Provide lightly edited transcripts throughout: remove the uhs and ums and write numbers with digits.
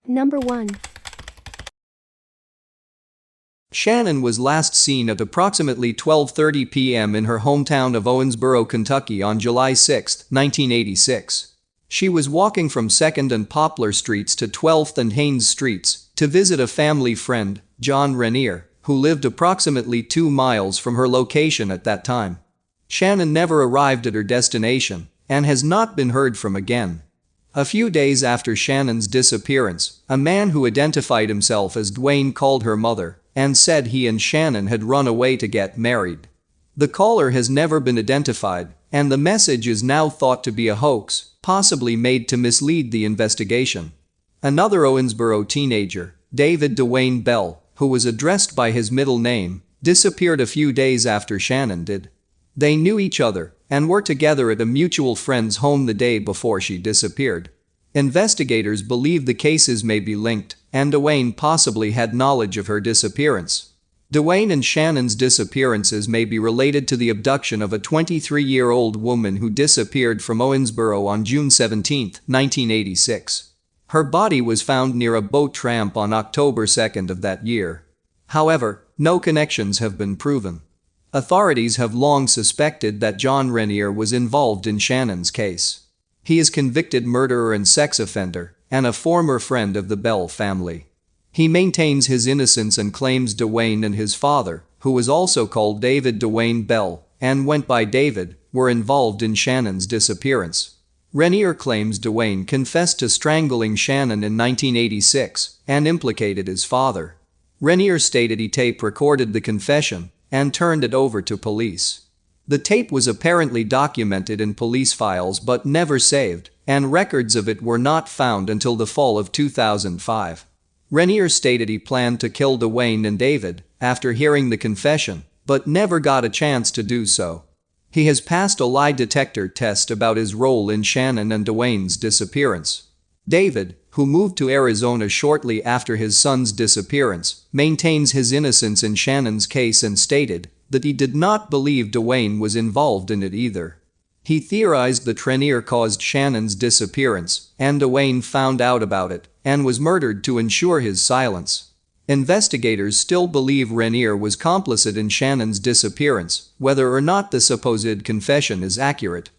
Number 1. Shannon was last seen at approximately 12:30 p.m. in her hometown of Owensboro, Kentucky on July 6, 1986. She was walking from 2nd and Poplar Streets to 12th and Haynes Streets to visit a family friend, John Renier, who lived approximately 2 miles from her location at that time. Shannon never arrived at her destination and has not been heard from again. A few days after Shannon's disappearance, a man who identified himself as Dwayne called her mother and said he and Shannon had run away to get married. The caller has never been identified, and the message is now thought to be a hoax, possibly made to mislead the investigation. Another Owensboro teenager, David Dwayne Bell, who was addressed by his middle name, disappeared a few days after Shannon did. They knew each other and were together at a mutual friend's home the day before she disappeared. Investigators believe the cases may be linked, and Dwayne possibly had knowledge of her disappearance. Dwayne and Shannon's disappearances may be related to the abduction of a 23-year-old woman who disappeared from Owensboro on June 17, 1986. Her body was found near a boat ramp on October 2 of that year. However, no connections have been proven. Authorities have long suspected that John Renier was involved in Shannon's case. He is convicted murderer and sex offender, and a former friend of the Bell family. He maintains his innocence and claims Dwayne and his father, who was also called David Dwayne Bell and went by David, were involved in Shannon's disappearance. Renier claims Dwayne confessed to strangling Shannon in 1986 and implicated his father. Renier stated he tape-recorded the confession and turned it over to police. The tape was apparently documented in police files but never saved, and records of it were not found until the fall of 2005. Renier stated he planned to kill Dwayne and David after hearing the confession, but never got a chance to do so. He has passed a lie detector test about his role in Shannon and Dwayne's disappearance. David, who moved to Arizona shortly after his son's disappearance, maintains his innocence in Shannon's case and stated that he did not believe Dwayne was involved in it either. He theorized that Renier caused Shannon's disappearance, and Dwayne found out about it and was murdered to ensure his silence. Investigators still believe Renier was complicit in Shannon's disappearance, whether or not the supposed confession is accurate.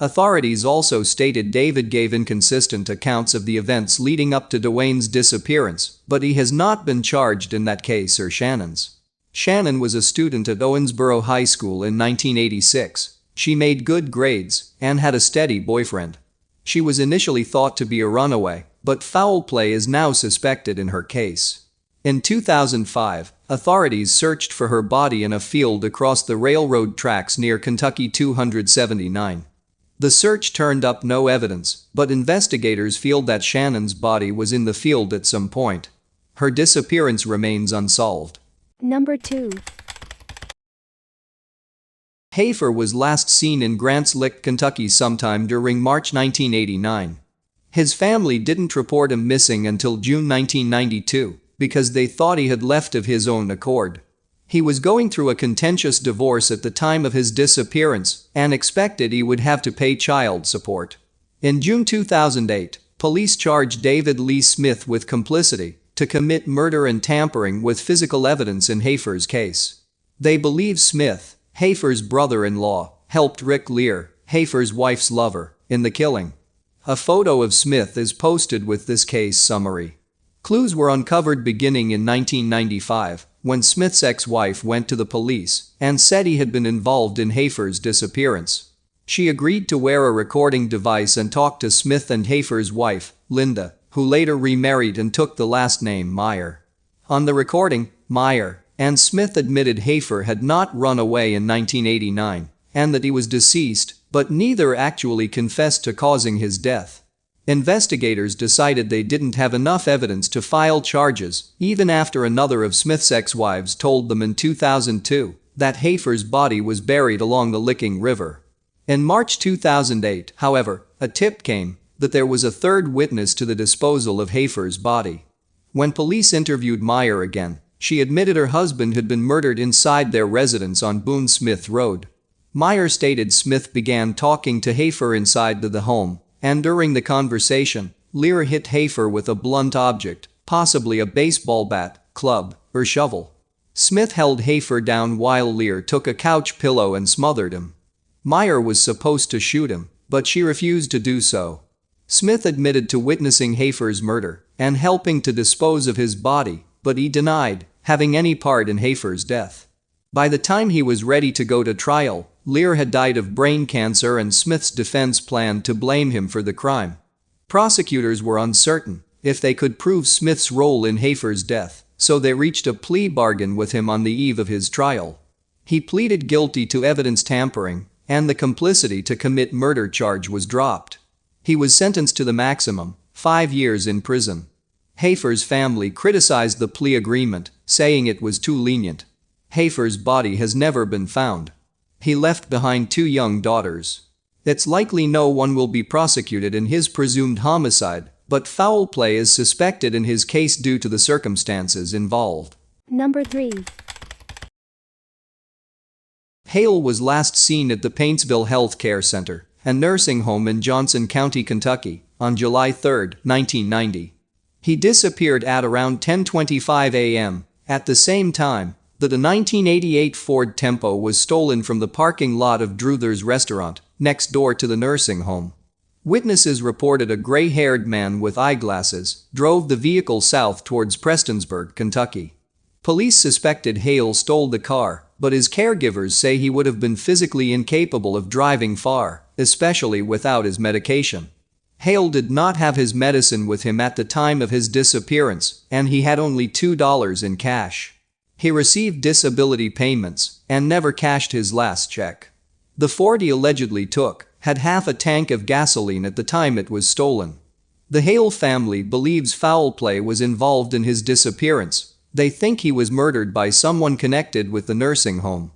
Authorities also stated David gave inconsistent accounts of the events leading up to Dwayne's disappearance, but he has not been charged in that case or Shannon's. Shannon was a student at Owensboro High School in 1986. She made good grades and had a steady boyfriend. She was initially thought to be a runaway, but foul play is now suspected in her case. In 2005, authorities searched for her body in a field across the railroad tracks near Kentucky 279. The search turned up no evidence, but investigators feel that Shannon's body was in the field at some point. Her disappearance remains unsolved. Number 2. Hafer was last seen in Grants Lick, Kentucky sometime during March 1989. His family didn't report him missing until June 1992 because they thought he had left of his own accord. He was going through a contentious divorce at the time of his disappearance and expected he would have to pay child support. In June 2008, police charged David Lee Smith with complicity to commit murder and tampering with physical evidence in Hafer's case. They believe Smith, Hafer's brother-in-law, helped Rick Lear, Hafer's wife's lover, in the killing. A photo of Smith is posted with this case summary. Clues were uncovered beginning in 1995, when Smith's ex-wife went to the police and said he had been involved in Hafer's disappearance. She agreed to wear a recording device and talk to Smith and Hafer's wife, Linda, who later remarried and took the last name Meyer. On the recording, Meyer and Smith admitted Hafer had not run away in 1989 and that he was deceased, but neither actually confessed to causing his death. Investigators decided they didn't have enough evidence to file charges, even after another of Smith's ex-wives told them in 2002 that Hafer's body was buried along the Licking River. In March 2008, however, a tip came that there was a third witness to the disposal of Hafer's body. When police interviewed Meyer again, she admitted her husband had been murdered inside their residence on Boone Smith Road. Meyer stated Smith began talking to Hafer inside the home, and during the conversation, Lear hit Hafer with a blunt object, possibly a baseball bat, club, or shovel. Smith held Hafer down while Lear took a couch pillow and smothered him. Meyer was supposed to shoot him, but she refused to do so. Smith admitted to witnessing Hafer's murder and helping to dispose of his body, but he denied having any part in Hafer's death. By the time he was ready to go to trial, Lear had died of brain cancer and Smith's defense planned to blame him for the crime. Prosecutors were uncertain if they could prove Smith's role in Hafer's death, so they reached a plea bargain with him on the eve of his trial. He pleaded guilty to evidence tampering, and the complicity to commit murder charge was dropped. He was sentenced to the maximum, 5 years in prison. Hafer's family criticized the plea agreement, saying it was too lenient. Hafer's body has never been found. He left behind 2 young daughters. It's likely no one will be prosecuted in his presumed homicide, but foul play is suspected in his case due to the circumstances involved. Number 3. Hale was last seen at the Paintsville Health Care Center, a nursing home in Johnson County, Kentucky, on July 3, 1990. He disappeared at around 10:25 a.m. At the same time that a 1988 Ford Tempo was stolen from the parking lot of Druther's restaurant, next door to the nursing home. Witnesses reported a gray-haired man with eyeglasses drove the vehicle south towards Prestonsburg, Kentucky. Police suspected Hale stole the car, but his caregivers say he would have been physically incapable of driving far, especially without his medication. Hale did not have his medicine with him at the time of his disappearance, and he had only $2 in cash. He received disability payments and never cashed his last check. The Ford he allegedly took had half a tank of gasoline at the time it was stolen. The Hale family believes foul play was involved in his disappearance. They think he was murdered by someone connected with the nursing home.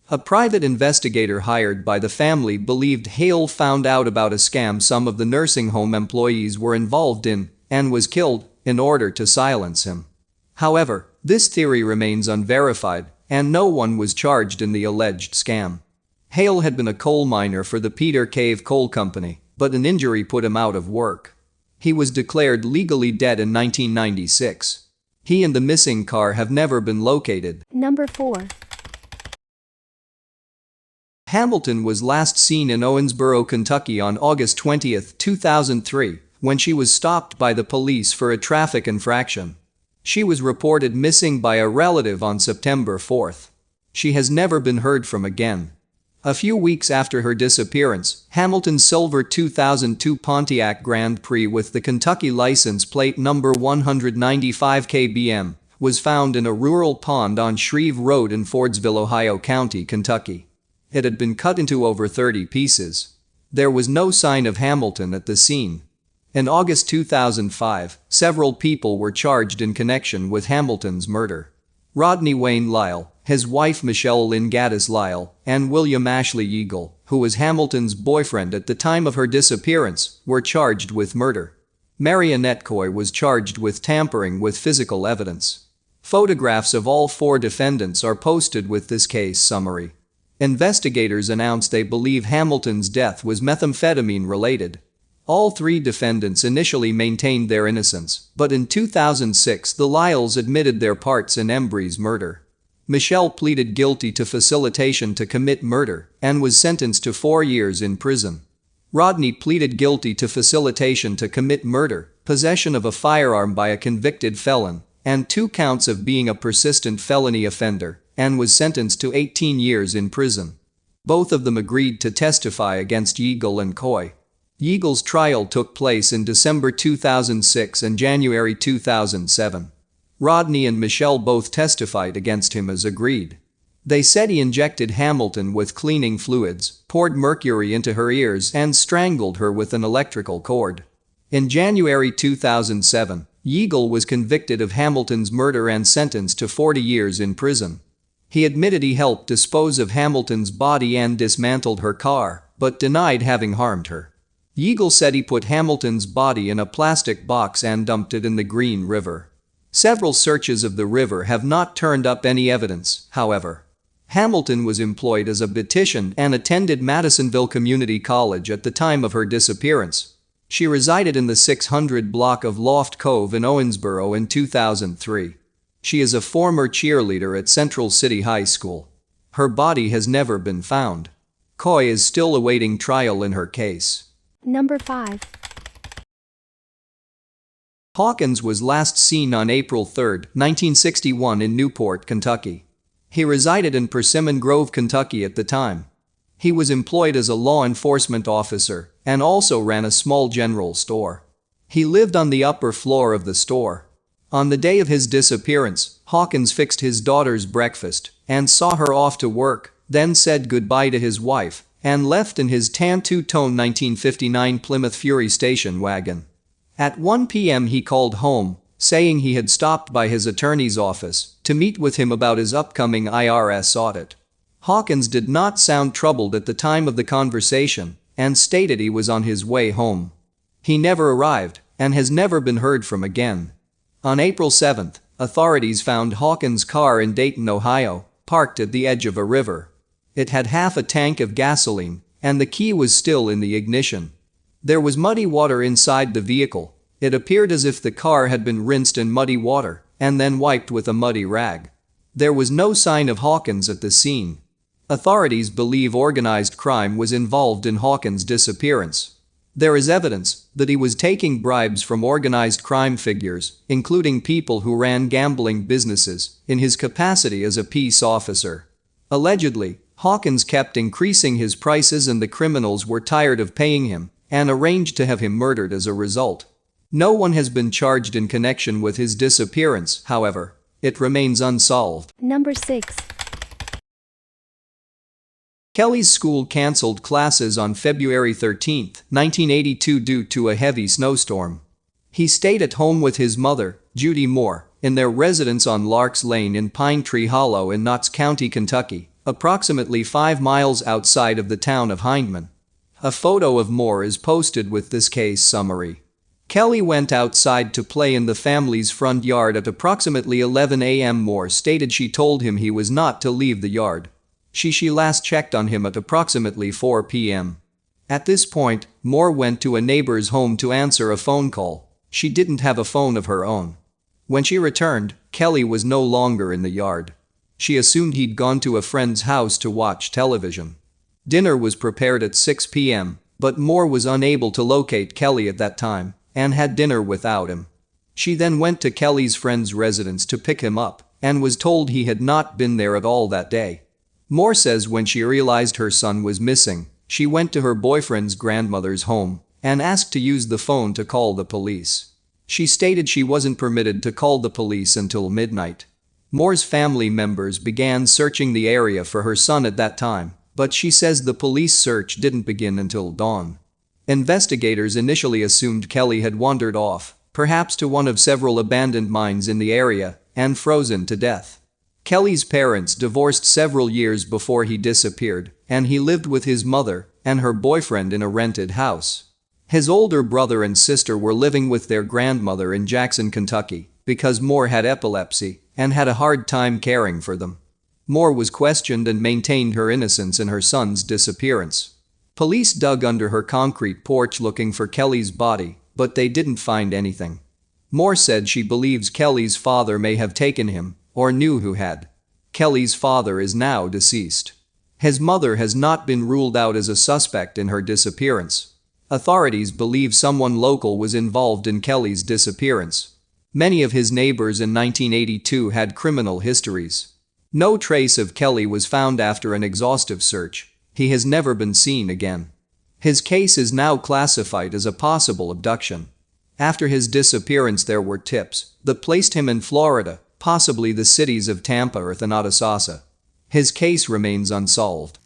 A private investigator hired by the family believed Hale found out about a scam some of the nursing home employees were involved in and was killed in order to silence him. However, this theory remains unverified, and no one was charged in the alleged scam. Hale had been a coal miner for the Peter Cave Coal Company, but an injury put him out of work. He was declared legally dead in 1996. He and the missing car have never been located. Number 4. Hamilton was last seen in Owensboro, Kentucky on August 20, 2003, when she was stopped by the police for a traffic infraction. She was reported missing by a relative on September 4. She has never been heard from again. A few weeks after her disappearance, Hamilton's silver 2002 Pontiac Grand Prix with the Kentucky license plate number 195 KBM was found in a rural pond on Shreve Road in Fordsville, Ohio County, Kentucky. It had been cut into over 30 pieces. There was no sign of Hamilton at the scene. In August 2005, several people were charged in connection with Hamilton's murder. Rodney Wayne Lyle, his wife Michelle Lynn Gaddis Lyle, and William Ashley Eagle, who was Hamilton's boyfriend at the time of her disappearance, were charged with murder. Mary Annette Coy was charged with tampering with physical evidence. Photographs of all 4 defendants are posted with this case summary. Investigators announced they believe Hamilton's death was methamphetamine-related. All 3 defendants initially maintained their innocence, but in 2006 the Lyles admitted their parts in Embery's murder. Michelle pleaded guilty to facilitation to commit murder and was sentenced to 4 years in prison. Rodney pleaded guilty to facilitation to commit murder, possession of a firearm by a convicted felon, and 2 counts of being a persistent felony offender, and was sentenced to 18 years in prison. Both of them agreed to testify against Eagle and Coy. Eagle's trial took place in December 2006 and January 2007. Rodney and Michelle both testified against him as agreed. They said he injected Hamilton with cleaning fluids, poured mercury into her ears and strangled her with an electrical cord. In January 2007, Eagle was convicted of Hamilton's murder and sentenced to 40 years in prison. He admitted he helped dispose of Hamilton's body and dismantled her car, but denied having harmed her. Eagle said he put Hamilton's body in a plastic box and dumped it in the Green River. Several searches of the river have not turned up any evidence, however. Hamilton was employed as a beautician and attended Madisonville Community College at the time of her disappearance. She resided in the 600 block of Loft Cove in Owensboro in 2003. She is a former cheerleader at Central City High School. Her body has never been found. Coy is still awaiting trial in her case. Number 5. Hawkins was last seen on April 3, 1961 in Newport, Kentucky. He resided in Persimmon Grove, Kentucky at the time. He was employed as a law enforcement officer and also ran a small general store. He lived on the upper floor of the store. On the day of his disappearance, Hawkins fixed his daughter's breakfast and saw her off to work, then said goodbye to his wife and left in his tan two-tone 1959 Plymouth Fury station wagon. At 1 p.m. he called home, saying he had stopped by his attorney's office to meet with him about his upcoming IRS audit. Hawkins did not sound troubled at the time of the conversation and stated he was on his way home. He never arrived and has never been heard from again. On April 7, authorities found Hawkins' car in Dayton, Ohio, parked at the edge of a river. It had half a tank of gasoline and the key was still in the ignition. There was muddy water inside the vehicle. It appeared as if the car had been rinsed in muddy water and then wiped with a muddy rag. There was no sign of Hawkins at the scene. Authorities believe organized crime was involved in Hawkins' disappearance. There is evidence that he was taking bribes from organized crime figures, including people who ran gambling businesses, in his capacity as a peace officer. Allegedly, Hawkins kept increasing his prices and the criminals were tired of paying him and arranged to have him murdered as a result. No one has been charged in connection with his disappearance, however. It remains unsolved. Number 6. Kelly's school cancelled classes on February 13, 1982 due to a heavy snowstorm. He stayed at home with his mother, Judy Moore, in their residence on Larks Lane in Pine Tree Hollow in Knox County, Kentucky, approximately 5 miles outside of the town of Hindman. A photo of Moore is posted with this case summary. Kelly went outside to play in the family's front yard at approximately 11 a.m. Moore stated she told him he was not to leave the yard. She last checked on him at approximately 4 p.m. At this point, Moore went to a neighbor's home to answer a phone call. She didn't have a phone of her own. When she returned, Kelly was no longer in the yard. She assumed he'd gone to a friend's house to watch television. Dinner was prepared at 6 p.m., but Moore was unable to locate Kelly at that time and had dinner without him. She then went to Kelly's friend's residence to pick him up and was told he had not been there at all that day. Moore says when she realized her son was missing, she went to her boyfriend's grandmother's home and asked to use the phone to call the police. She stated she wasn't permitted to call the police until midnight. Moore's family members began searching the area for her son at that time, but she says the police search didn't begin until dawn. Investigators initially assumed Kelly had wandered off, perhaps to one of several abandoned mines in the area, and frozen to death. Kelly's parents divorced several years before he disappeared, and he lived with his mother and her boyfriend in a rented house. His older brother and sister were living with their grandmother in Jackson, Kentucky, because Moore had epilepsy and had a hard time caring for them. Moore was questioned and maintained her innocence in her son's disappearance. Police dug under her concrete porch looking for Kelly's body, but they didn't find anything. Moore said she believes Kelly's father may have taken him, or knew who had. Kelly's father is now deceased. His mother has not been ruled out as a suspect in her disappearance. Authorities believe someone local was involved in Kelly's disappearance. Many of his neighbors in 1982 had criminal histories. No trace of Kelly was found after an exhaustive search. He has never been seen again. His case is now classified as a possible abduction. After his disappearance there were tips that placed him in Florida, possibly the cities of Tampa or Thanatisasa. His case remains unsolved.